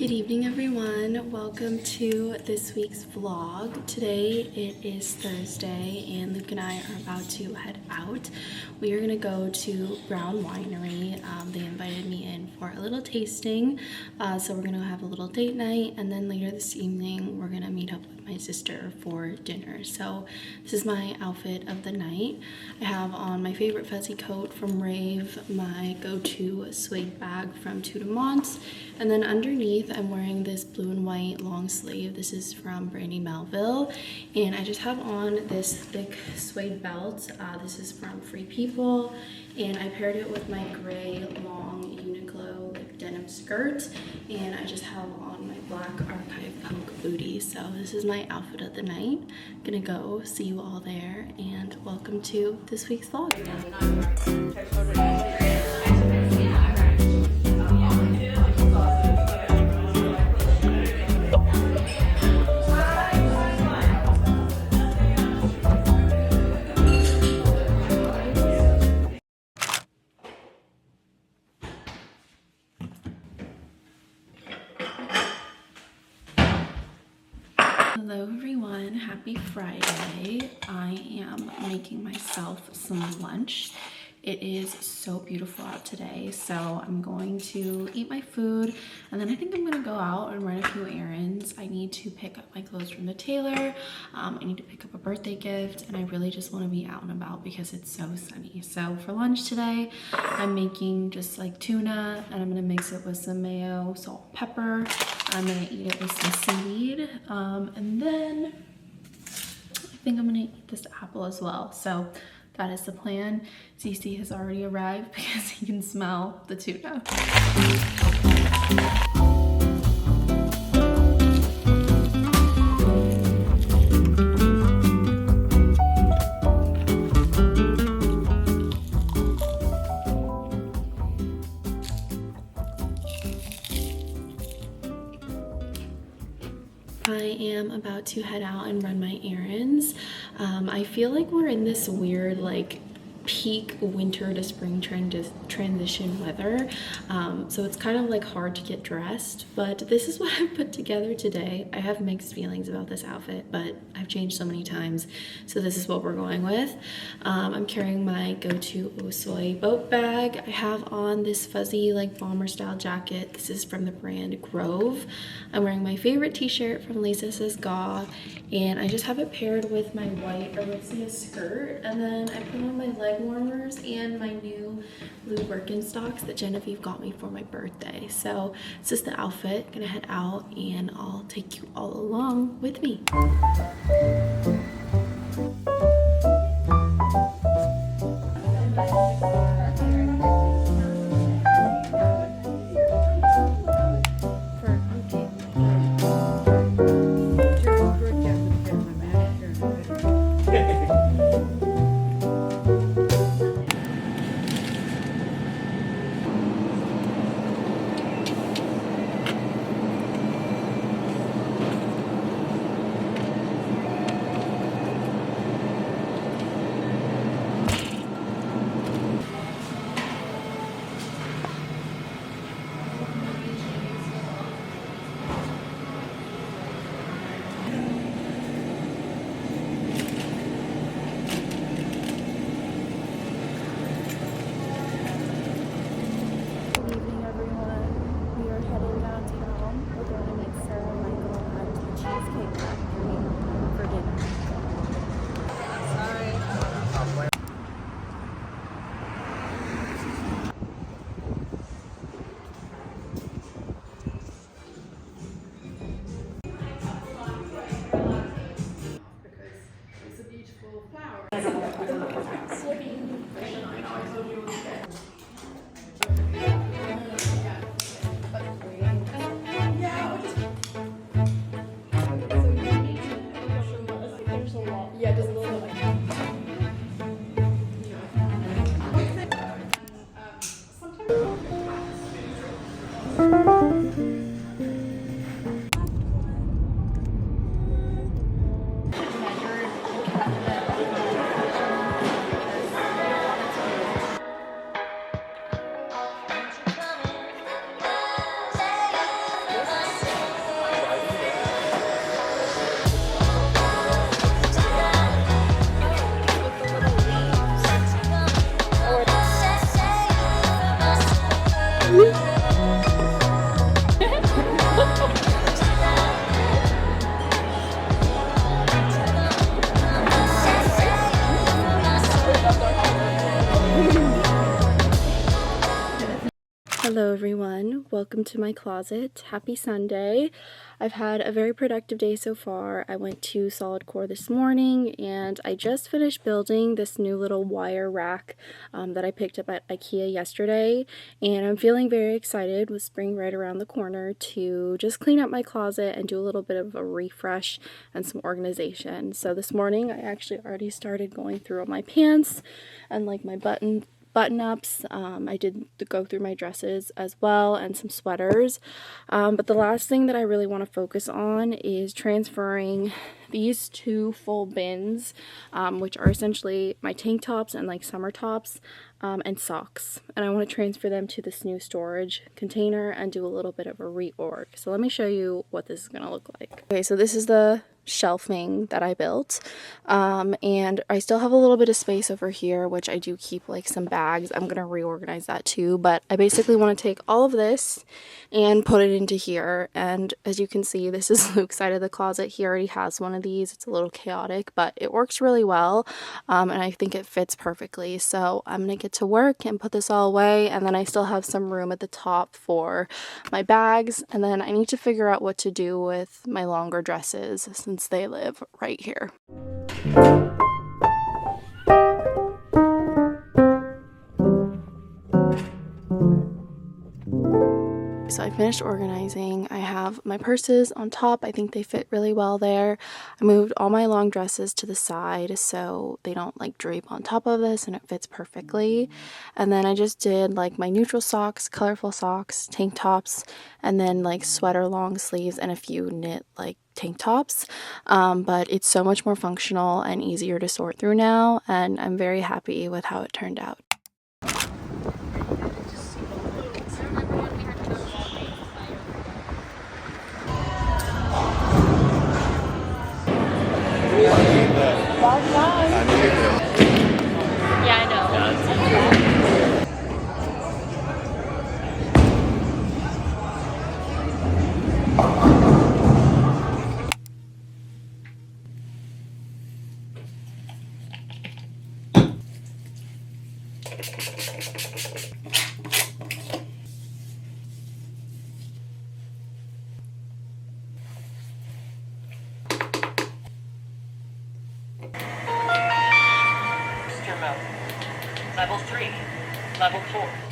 Good evening, everyone. Welcome to this week's vlog. Today it is Thursday and Luke and I are about to head out. We are gonna go to Browne Winery. They invited me in for a little tasting. So we're gonna have a little date night, and then later this evening we're gonna meet up with my sister for dinner. So this is my outfit of the night. I have on my favorite fuzzy coat from Rave, my go-to suede bag from Tout de Mont, and then underneath I'm wearing this blue and white long sleeve. This is from Brandy Melville, and I just have on this thick suede belt. This is from Free People, and I paired it with my gray long Uniqlo denim skirt, and I just have on my black Archive punk booty. So this is my outfit of the night. Gonna go see you all there, and welcome to this week's vlog. Hello everyone, happy Friday. I am making myself some lunch. It is so beautiful out today, so I'm going to eat my food, and then I think I'm gonna go out and run a few errands. I need to pick up my clothes from the tailor. I need to pick up a birthday gift, and I really just want to be out and about because it's so sunny. So for lunch today, I'm making just like tuna, and I'm gonna mix it with some mayo, salt, and pepper. I'm gonna eat it with some seaweed, and then I think I'm gonna eat this apple as well. So that is the plan. Cece has already arrived because he can smell the tuna. I am about to head out and run my errands. I feel like we're in this weird like peak winter to spring transition weather, so it's kind of like hard to get dressed, but this is what I put together today. I have mixed feelings about this outfit, but I've changed so many times, so this is what we're going with. I'm carrying my go-to Osoy boat bag. I have on this fuzzy like bomber style jacket. This is from the brand Grove. I'm wearing my favorite t-shirt from Lisa Says Ga, and I just have it paired with my white Aritzia skirt, and then I put on my leg warmers and my new blue Birkenstocks that Genevieve got me for my birthday. So this is the outfit. Gonna head out and I'll take you all along with me. Hello everyone, welcome to my closet. Happy Sunday. I've had a very productive day so far. I went to Solid Core this morning and I just finished building this new little wire rack that I picked up at IKEA yesterday, and I'm feeling very excited with spring right around the corner to just clean up my closet and do a little bit of a refresh and some organization. So this morning I actually already started going through all my pants and like my button-ups. I did go through my dresses as well and some sweaters, but the last thing that I really want to focus on is transferring these two full bins, which are essentially my tank tops and like summer tops and socks, and I want to transfer them to this new storage container and do a little bit of a reorg. So let me show you what this is going to look like. Okay, so this is the shelving that I built, and I still have a little bit of space over here, which I do keep like some bags. I'm gonna reorganize that too, but I basically want to take all of this and put it into here. And as you can see, this is Luke's side of the closet. He already has one of these. It's a little chaotic, but it works really well, and I think it fits perfectly. So I'm gonna get to work and put this all away, and then I still have some room at the top for my bags, and then I need to figure out what to do with my longer dresses since they live right here. So I finished organizing. I have my purses on top. I think they fit really well there. I moved all my long dresses to the side so they don't like drape on top of this, and it fits perfectly. And then I just did like my neutral socks, colorful socks, tank tops, and then like sweater long sleeves and a few knit like tank tops, but it's so much more functional and easier to sort through now, and I'm very happy with how it turned out. Yeah, I know. Level 3, Level 4.